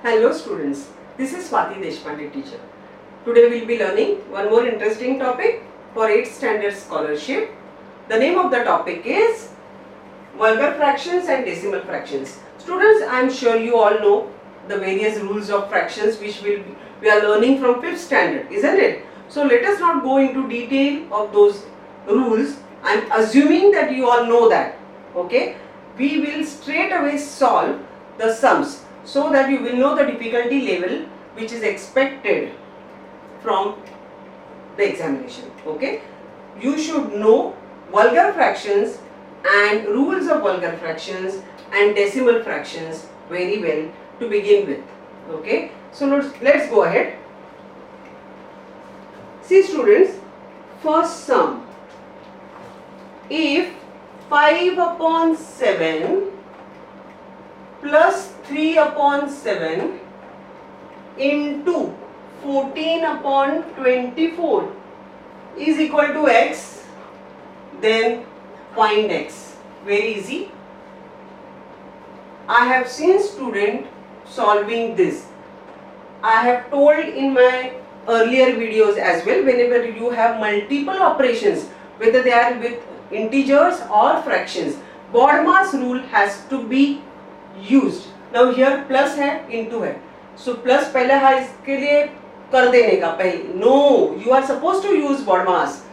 Hello students, this is Swati Deshpande teacher. Today we will be learning one more interesting topic for 8th standard scholarship. The name of the topic is vulgar fractions and decimal fractions. Students, I am sure you all know the various rules of fractions which we are learning from 5th standard, isn't it? So let us not go into detail of those rules. I am assuming that you all know that. Okay, we will straight away solve the sums so that you will know the difficulty level which is expected from the examination. Okay, you should know vulgar fractions and rules of vulgar fractions and decimal fractions very well to begin with. Okay, so let's go ahead. See students, first sum. If 5 upon 7 plus 3 upon 7 into 14 upon 24 is equal to x, then find x. Very easy. I have seen student solving this. I have told in my earlier videos as well, whenever you have multiple operations, whether they are with integers or fractions, BODMAS rule has to be used. Now here plus है, into है, so plus पहले है इसके लिए कर देने का पहले. No, you are supposed to use BODMAS.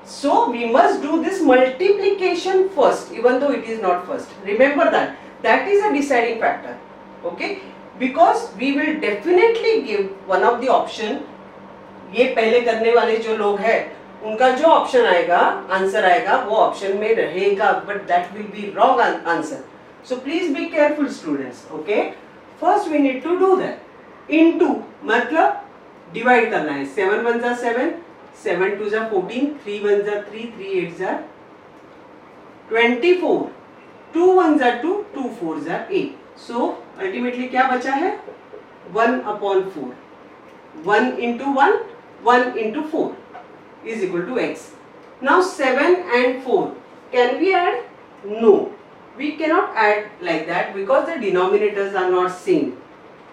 So we must do this multiplication first, even though it is not first. Remember that. That is a deciding factor. Okay, because we will definitely give one of the option. ये पहले करने वाले जो लोग हैं उनका जो option आएगा, आंसर आएगा, वो ऑप्शन में रहेगा, but that will be wrong answer. So please be careful students. Okay, first we need to do that. Into मतलब divide करना है. 7 1 जा 7, 7 2 जा 14, 3 1 जा 3, 3 8 जा 24, 2 1 जा 2, 2 4 जा 8. So ultimately क्या बचा है? 1 upon 4. 1 into 1, 1 into 4 is equal to x. Now 7 and 4, can we add? No, we cannot add like that because the denominators are not same.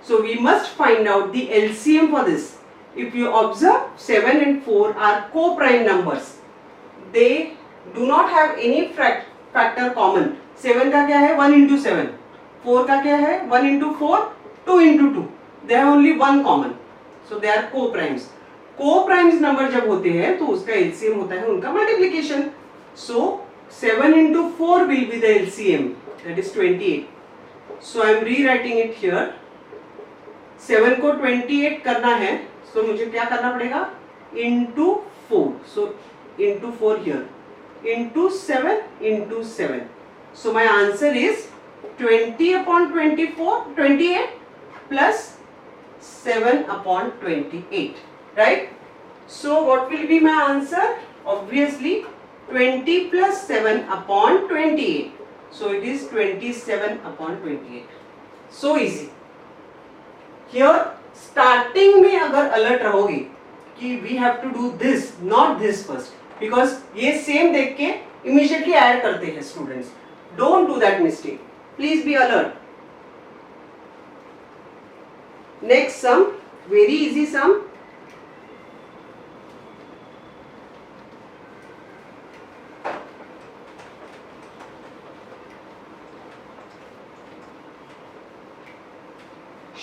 So we must find out the LCM for this. If you observe, 7 and 4 are co-prime numbers. They do not have any factor common. 7 का क्या है? 1 into 7. 4 का क्या है? 1 into 4, 2 into 2. They have only one common. So they are co-primes. Co-primes number जब होते हैं तो उसका LCM होता है उनका multiplication. So 7 into 4 will be the LCM, that is 28. So I am rewriting it here. 7 को 28 करना है, so मुझे क्या करना पड़ेगा? Into 4. So into 4 here. Into 7 into 7. So my answer is 20 upon 24, 28 plus 7 upon 28. Right? So what will be my answer? Obviously 20 plus 7 upon 28. So it is 27 upon 28. So easy. Here starting में अगर alert रहोगे कि we have to do this, not this first, because ये same देख के immediately add करते हैं students. Don't do that mistake. Please be alert. Next sum, very easy sum.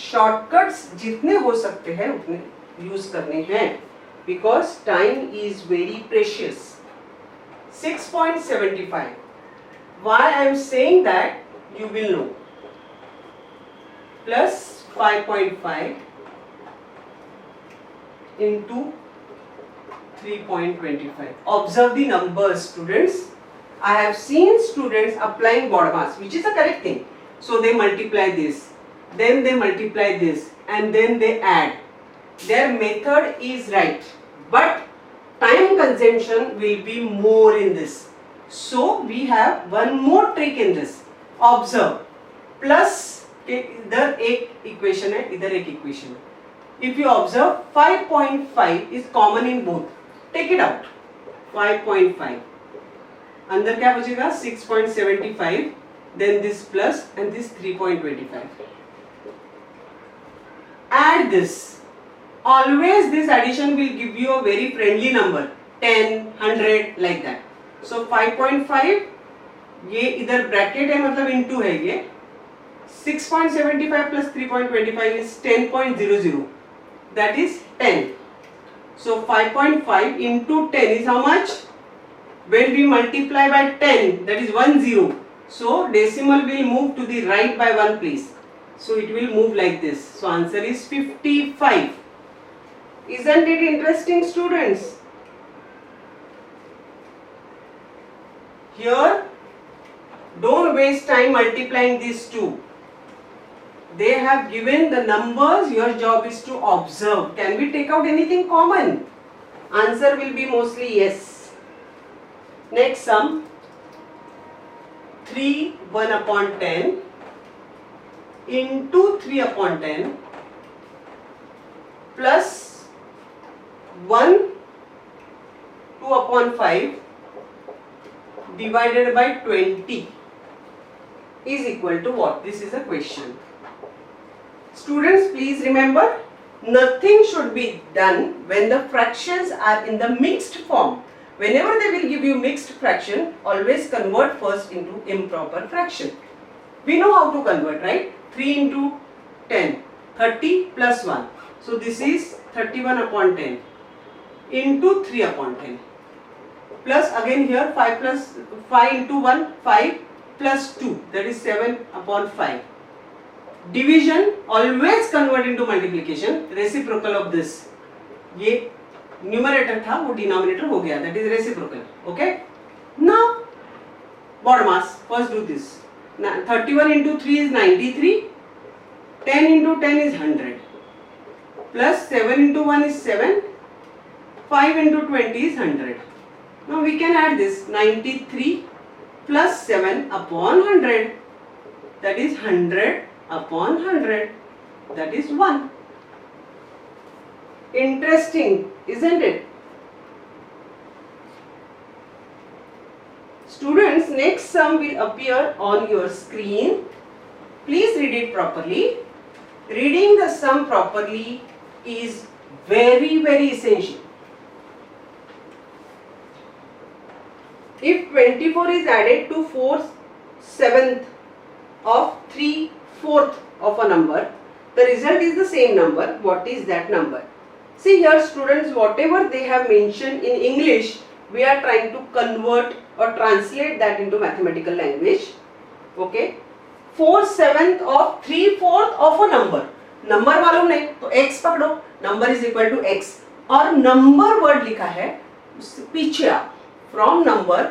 Shortcuts जितने हो सकते हैं उतने यूज करने हैं because time is very precious. 6.75. Why I am saying that you will know. Plus 5.5 into 3.25. Observe the numbers students. I have seen students applying BODMAS, which is the correct thing. So they multiply this. Then they multiply this and then they add. Their method is right, but time consumption will be more in this. So we have one more trick in this. Observe. Plus इधर एक equation है, इधर एक equation है. If you observe, 5.5 is common in both. Take it out. 5.5. अंदर क्या बचेगा? 6.75. Then this plus and this 3.25. add this, always this addition will give you a very friendly number, 10, 100 like that. So 5.5 ये इधर bracket है मतलब into है ये 6.75 plus 3.25 is 10.00, that is 10. So 5.5 into 10 is how much? When we multiply by 10, that is 10. So decimal will move to the right by one place. So it will move like this. So answer is 55. Isn't it interesting, students? Here, don't waste time multiplying these two. They have given the numbers, your job is to observe. Can we take out anything common? Answer will be mostly yes. Next sum, 3 1 upon 10 into 3 upon 10 plus 1 2 upon 5 divided by 20 is equal to what? This is a question. Students, please remember, nothing should be done when the fractions are in the mixed form. Whenever they will give you mixed fraction, always convert first into improper fraction. We know how to convert, right? 3 into 10, 30 plus 1. So this is 31 upon 10 into 3 upon 10. Plus again here 5 into 1, 5 plus 2, that is 7 upon 5. Division always convert into multiplication, reciprocal of this. ये numerator था वो denominator हो गया, that is reciprocal. Okay? Now bod mass, first do this. 31 into 3 is 93, 10 into 10 is 100, plus 7 into 1 is 7, 5 into 20 is 100. Now we can add this 93 plus 7 upon 100, that is 100 upon 100, that is 1. Interesting, isn't it? Students, next sum will appear on your screen. Please read it properly. Reading the sum properly is very, very essential. If 24 is added to 4/7 of 3/4 of a number, the result is the same number. What is that number? See here, students, whatever they have mentioned in English, we are trying to convert or translate that into mathematical language. Okay? 4/7 of 3/4 of a number. Number मालूम नहीं तो x पकड़ो, number is equal to x और number word लिखा है पीछे आओ, from number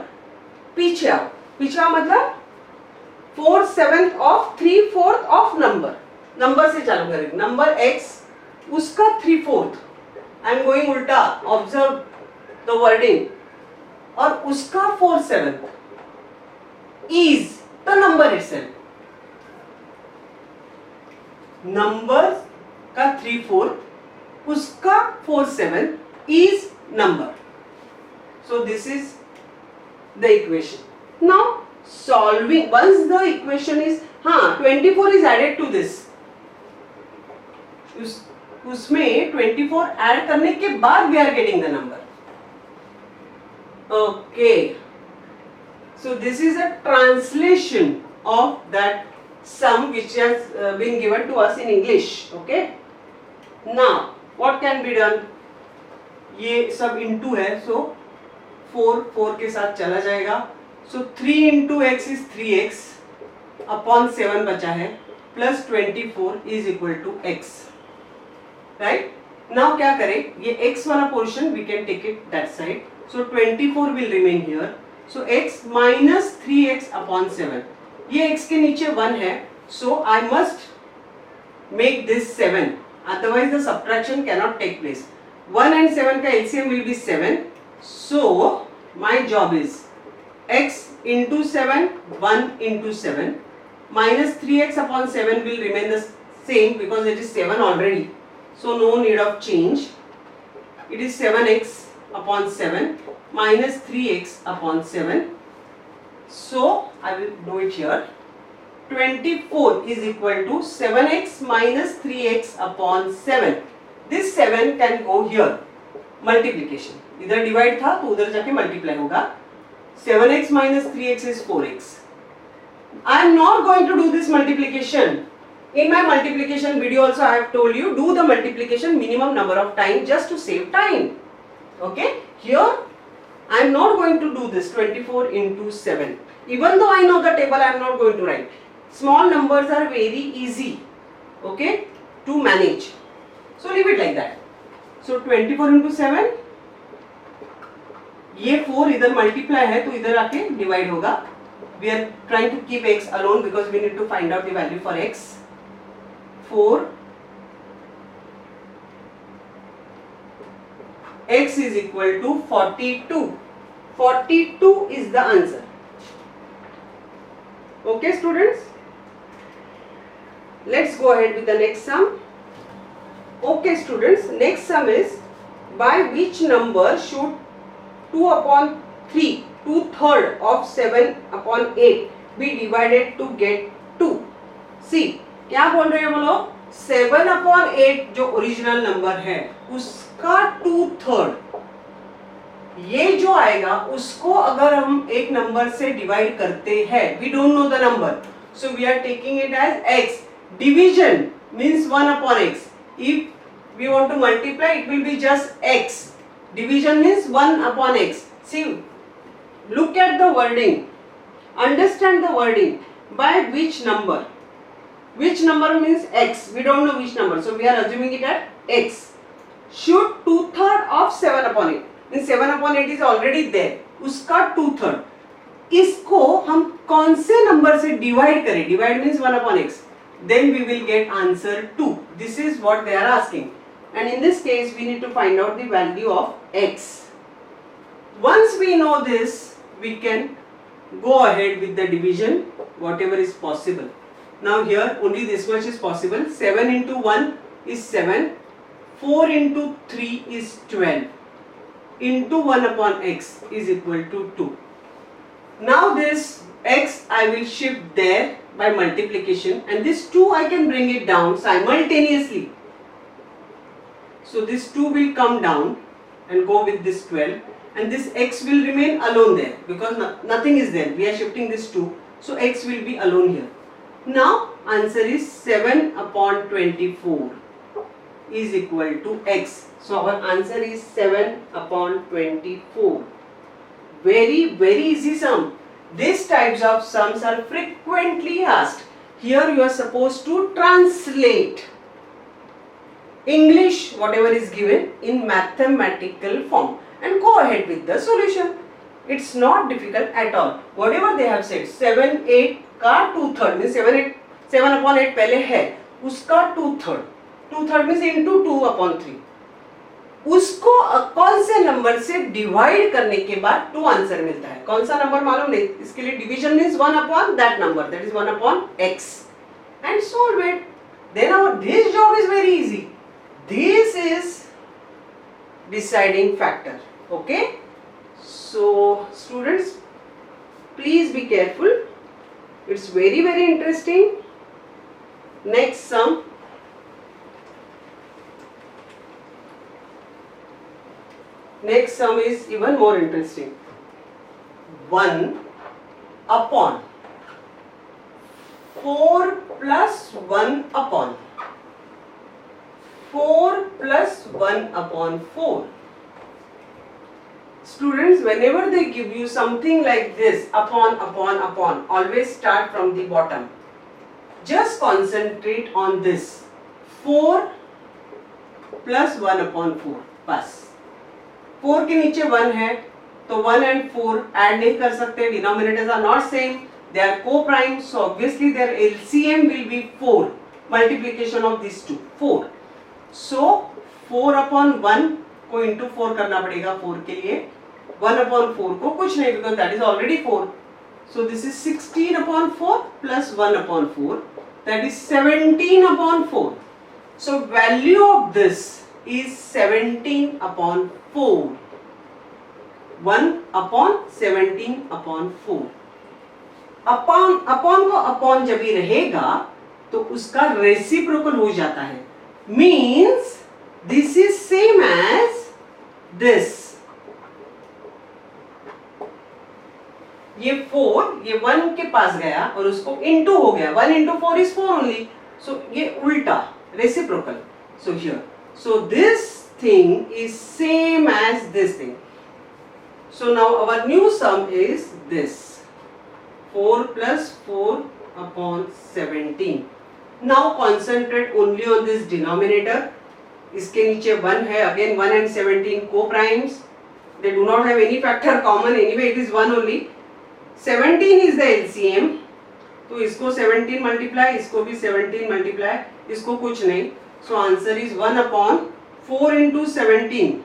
पीछे आओ, पीछे आओ मतलब 4/7 of 3/4 of number. Number से चालू करेंगे, number x उसका 3/4. I am going उल्टा, observe the wording. और उसका 4/7 is the number itself. Number का 3/4 उसका 4/7 is number. So this is the equation. Now solving, once the equation is 24 is added to this, उसमें 24 ऐड करने के बाद we are getting the number. Okay, so this is a translation of that sum which has been given to us in English. Okay, now what can be done? ये सब into है, so 4 के साथ चला जाएगा. So 3 into x is 3x upon 7 बचा है plus 24 is equal to x. Right? Now क्या करें? ये x वाला portion we can take it that side. So 24 will remain here. So x minus 3x upon 7. ये x के नीचे 1 है. So I must make this 7. Otherwise the subtraction cannot take place. 1 and 7 का LCM will be 7. So my job is x into 7, 1 into 7 minus 3x upon 7 will remain the same because it is 7 already. So no need of change. It is 7x upon 7 minus 3x upon 7. So I will do it here. 24 is equal to 7x minus 3x upon 7. This 7 can go here. Multiplication. इधर divide था तो उधर जाके multiply होगा. 7x minus 3x is 4x. I am not going to do this multiplication. In my multiplication video also I have told you do the multiplication minimum number of times just to save time. Okay? Here I am not going to do this 24 into 7. Even though I know the table, I am not going to write. Small numbers are very easy, okay, to manage. So leave it like that. So 24 into 7. ये 4 इधर multiply है तो इधर आके divide होगा. We are trying to keep x alone because we need to find out the value for x. 4 x is equal to 42. 42 is the answer. Okay, students? Let's go ahead with the next sum. Okay, students, next sum is by which number should 2 upon 3, 2/3 of 7 upon 8 be divided to get 2. See, क्या बोल रहे हैं वो लोग? 7 upon 8 जो original number है उसका 2/3 ये जो आएगा उसको अगर हम एक नंबर से डिवाइड करते हैं, we don't know the number, so we are taking it as x. Division means 1 upon x. If we want to multiply, it will be just x. Division means 1 upon x. See, look at the wording. Understand the wording. By which number? Which number means x. We don't know which number, so we are assuming it at x. Should 2/3 of 7 upon 8. Means 7 upon 8 is already there. उसका 2/3. इसको हम कौन से number से divide करें? Divide means 1 upon x. Then we will get answer 2. This is what they are asking. And in this case, we need to find out the value of x. Once we know this, we can go ahead with the division, whatever is possible. Now here, only this much is possible. 7 into 1 is 7. 4 into 3 is 12. Into 1 upon x is equal to 2. Now this x I will shift there by multiplication, and this 2 I can bring it down simultaneously. So this 2 will come down and go with this 12, and this x will remain alone there because nothing is there. We are shifting this 2, so x will be alone here. Now answer is 7 upon 24 is equal to x. So our answer is 7 upon 24. Very easy sum. These types of sums are frequently asked. Here you are supposed to translate English whatever is given in mathematical form and go ahead with the solution. It's not difficult at all. Whatever they have said, 7 8 का 2/3 means 7 upon 8 पहले है उसका 2/3. 2/3 means into 2 upon 3. उसको कौन से number से divide करने के बाद 2 आंसर मिलता है? कौन सा नंबर मालूम नहीं, इसके लिए division means 1 upon that number, that is 1 upon x, and solve it. Then our this job is very easy. This is deciding factor. Okay, so students please be careful. It's very interesting. Next sum. Next sum is even more interesting. 1 upon 4 plus 1 upon 4 plus 1 upon 4. Students, whenever they give you something like this, upon, always start from the bottom. Just concentrate on this. 4 plus 1 upon 4. बस 4 के नीचे 1 है तो 1 and 4 add नहीं कर सकते. Denominators are not same. They are co-prime. So obviously their LCM will be 4. Multiplication of these two 4. So 4 upon 1 को into 4 करना पड़ेगा 4 के लिए. 1 upon 4 को कुछ नहीं because that is already 4. So this is 16 upon 4 plus 1 upon 4. That is 17 upon 4. So value of this is 17 upon 4. 1 upon 17 upon 4. Upon upon को upon जब भी रहेगा तो उसका रेसिप्रोकल हो जाता है, means this is same as this. ये 4 ये 1 के पास गया और उसको इनटू हो गया, 1 into 4 is 4 only, so ये उल्टा reciprocal. so here, so this thing is same as this thing. So now our new sum is this 4 plus 4 upon 17. Now concentrate only on this denominator. इसके नीचे 1 है, again 1 and 17 co-primes, they do not have any factor common, anyway it is 1 only. 17 is the LCM, तो इसको 17 multiply, इसको भी 17 multiply, इसको कुछ नहीं, so answer is 1 upon 4 into 17,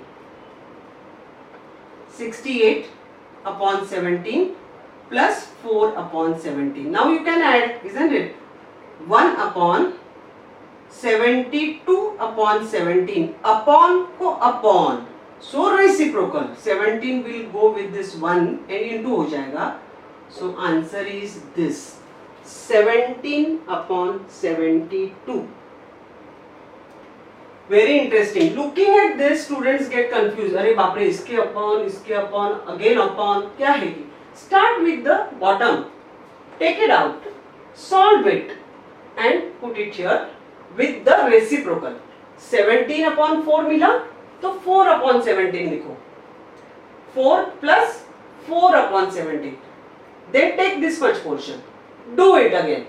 68 upon 17 plus 4 upon 17. Now you can add, isn't it? 1 upon 72 upon 17, upon को upon, so reciprocal, 17 will go with this 1 and into हो जाएगा, so answer is this 17 upon 72. Very interesting. Looking at this, students get confused. अरे बाप रे, इसके upon, again upon, क्या है ये? Start with the bottom, take it out, solve it, and put it here with the reciprocal. 17 upon 4 मिला, तो 4 upon 17 लिखो. 4 plus 4 upon 17. Then take this much portion. Do it again.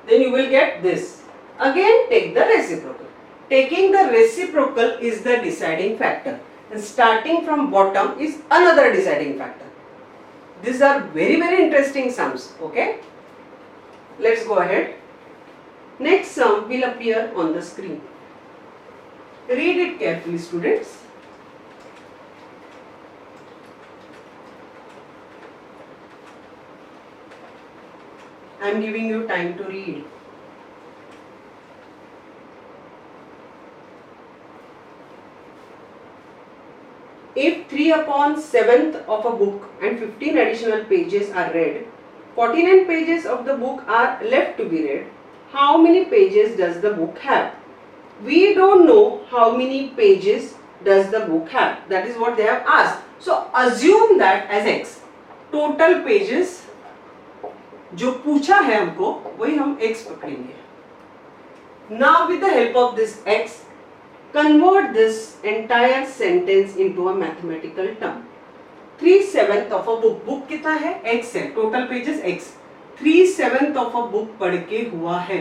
Then you will get this. Again take the reciprocal. Taking the reciprocal is the deciding factor. And starting from bottom is another deciding factor. These are very interesting sums. Okay? Let's go ahead. Next sum will appear on the screen. Read it carefully, students. I am giving you time to read. If 3 upon 7th of a book and 15 additional pages are read, 49 pages of the book are left to be read, how many pages does the book have? We don't know how many pages does the book have. That is what they have asked. So assume that as x. Total pages जो पूछा है हमको वही हम x पकड़ेंगे. Now with the help of this x, convert this entire sentence into a mathematical term. 3/7 of a book. Book कितना है? x है. Total pages x. 3/7 of a book पढ़ के हुआ है,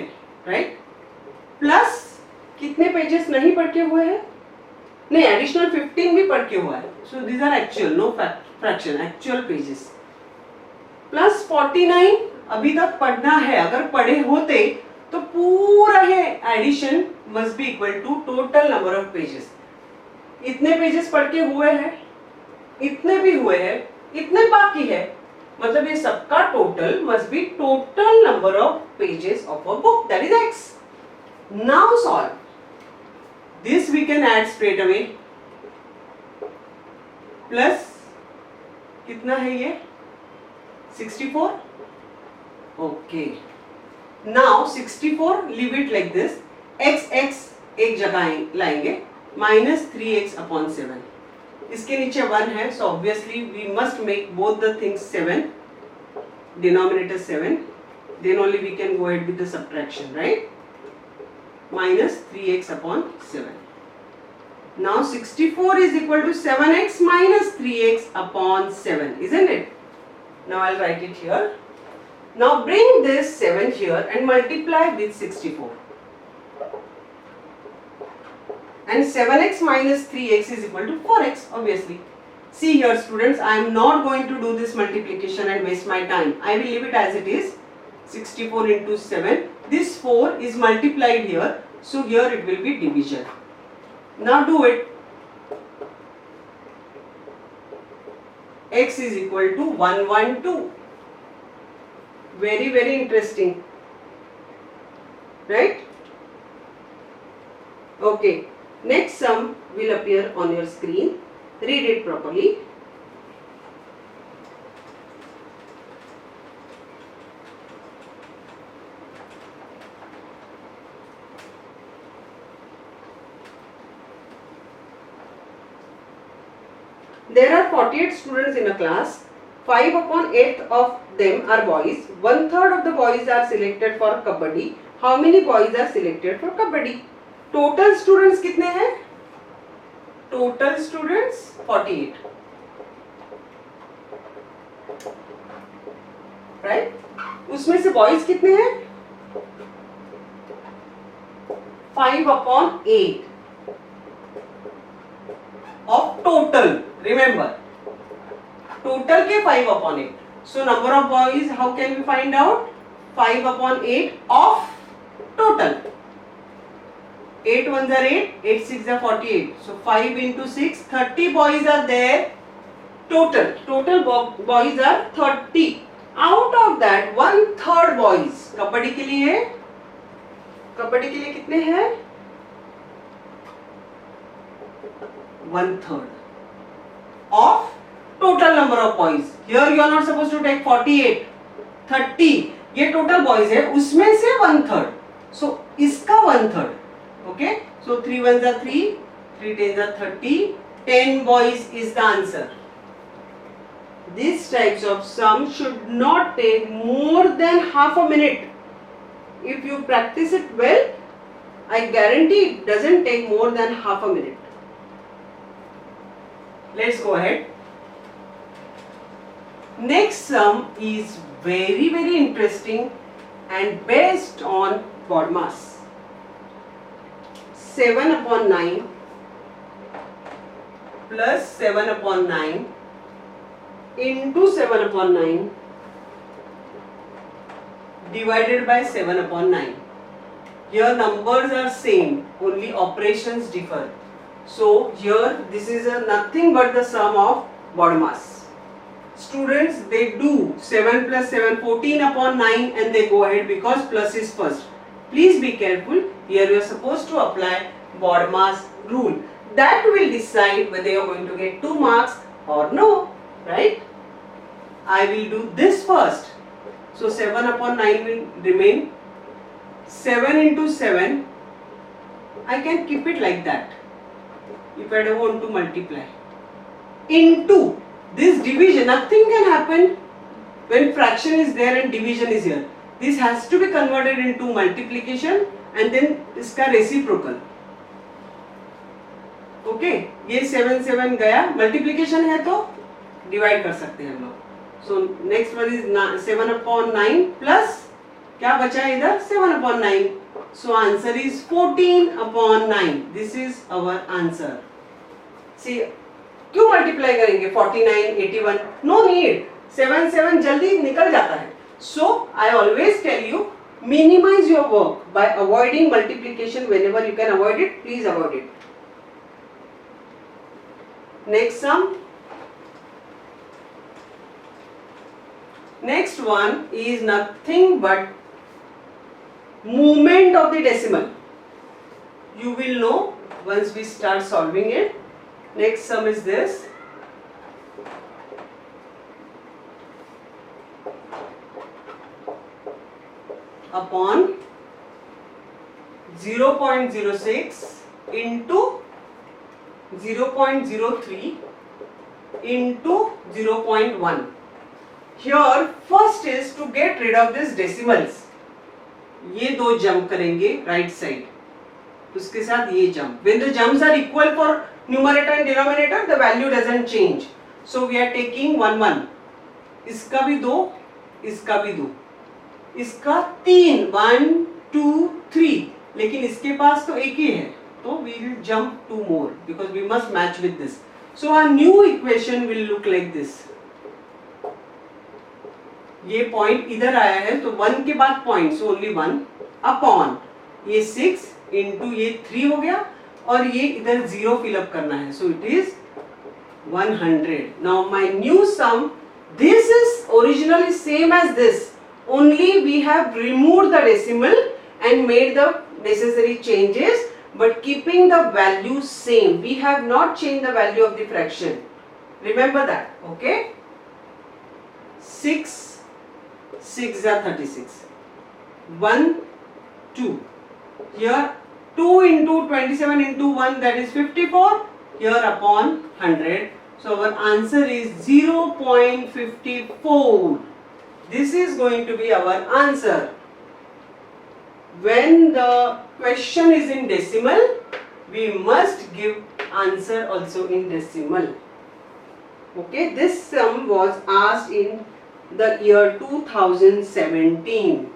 right? Plus कितने pages नहीं पढ़ के हुए हैं? नहीं, additional 15 भी पढ़ के हुआ है. So these are actual, no fraction, actual pages. Plus 49 अभी तक पढ़ना है. अगर पढ़े होते तो पूरा है addition must be equal to total number of pages. इतने पेजेस पढ़ के हुए हैं, इतने भी हुए हैं, इतने बाकी है, मतलब ये सबका total must be total number of pages of a book, that is x. Now solve this. We can add straight away. Plus कितना है ये? 64. Okay. Now 64, leave it like this. x एक जगह लाएंगे, minus 3x upon 7. इसके नीचे 1 है, so obviously we must make both the things 7, denominator 7. Then only we can go ahead with the subtraction, right? Minus 3x upon 7. Now 64 is equal to 7x minus 3x upon 7, isn't it? Now I'll write it here. Now bring this 7 here and multiply with 64. And 7x minus 3x is equal to 4x, obviously. See here, students, I am not going to do this multiplication and waste my time. I will leave it as it is. 64 into 7. This 4 is multiplied here, so here it will be division. Now do it. X is equal to 112. Very interesting, right? Okay, next sum will appear on your screen. Read it properly. There are 48 students in a class. 5/8 of them are boys. 1/3 of the boys are selected for kabaddi. How many boys are selected for kabaddi? Total students कितने हैं? Total students 48. Right? उसमें से boys कितने हैं? 5/8 of total. Remember, total के 5/8. So number of boys, how can we find out? 5/8 of total. 8 ones are 8, 8 6 are 48. So 5 into 6, 30 boys are there. Total boys are 30. Out of that 1/3 boys kabaddi के लिए कितने हैं? 1/3 of total number of boys. Here you are not supposed to take 48, 30. ये total boys है, उसमें से 1/3. So इसका 1/3. Okay. So 3 ones are 3, 3 tens are 30. 10 boys is the answer. These types of sum should not take more than half a minute. If you practice it well, I guarantee it doesn't take more than half a minute. Let's go ahead. Next sum is very interesting and based on BODMAS. 7/9 plus 7/9 into 7/9 divided by 7/9. Here numbers are same, only operations differ. So here this is nothing but the sum of BODMAS. Students, they do 7 plus 7, 14/9 and they go ahead because plus is first. Please be careful. Here you are supposed to apply BODMAS rule. That will decide whether you are going to get 2 marks or no. Right? I will do this first. So 7/9 will remain. 7 into 7. I can keep it like that. If I don't want to multiply. Into this division, nothing can happen when fraction is there and division is here. This has to be converted into multiplication and then इसका reciprocal. Okay? ये 7 7 गया, multiplication है तो divide कर सकते हैं हम लोग. So next one is 7/9 plus क्या बचा है इधर 7/9. So answer is 14/9. This is our answer. See क्यों मल्टीप्लाई करेंगे 49 81? No need. 7 7 जल्दी निकल जाता है. So I always tell you minimize your work by avoiding multiplication whenever you can avoid it. Please avoid it. Next sum. Next one is nothing but movement of the decimal. You will know once we start solving it. Next sum is this. Upon 0.06 into 0.03 into 0.1. Here first is to get rid of this decimals. ये दो jump करेंगे right side, उसके साथ ये jump. When the jumps are equal for numerator and denominator, the value doesn't change. So we are taking 1 1. इसका भी दो, इसका भी दो, इसका 3 1 2 3. लेकिन इसके पास तो एक ही है, तो we will jump 2 more because we must match with this. So our new equation will look like this. ये पॉइंट इधर आया है तो 1 के बाद पॉइंट, सो ओनली 1 अपॉन ये 6 इंटू ये 3 हो गया और ये इधर 0 फिलअप करना है. So it is 100. Now my new sum, this is originally same as this, only we have removed the decimal and made the necessary changes, but keeping the value same. We have not changed the value of the fraction. Remember that. Okay? 6 6 are 36. 1 2. Here 2 into 27 into 1, that is 54. Here upon 100. So our answer is 0.54. This is going to be our answer. When the question is in decimal, we must give answer also in decimal. Okay, this sum was asked in the year 2017.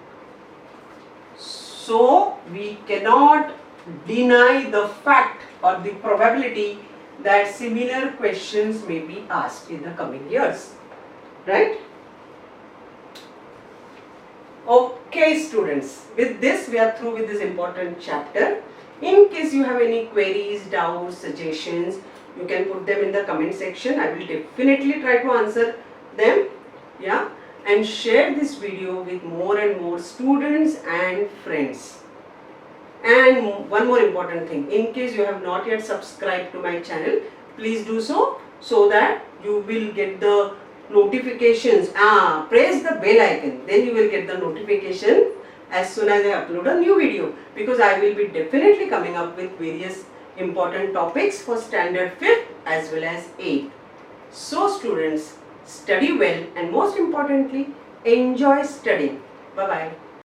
So we cannot deny the fact or the probability that similar questions may be asked in the coming years, right? Okay students, with this we are through with this important chapter. In case you have any queries, doubts, suggestions, you can put them in the comment section. I will definitely try to answer them, yeah, and share this video with more and more students and friends. And one more important thing, in case you have not yet subscribed to my channel, please do so, so that you will get the notifications. Press the bell icon, then you will get the notification as soon as I upload a new video, because I will be definitely coming up with various important topics for standard 5th as well as 8th. So students, study well and most importantly, enjoy studying. Bye bye.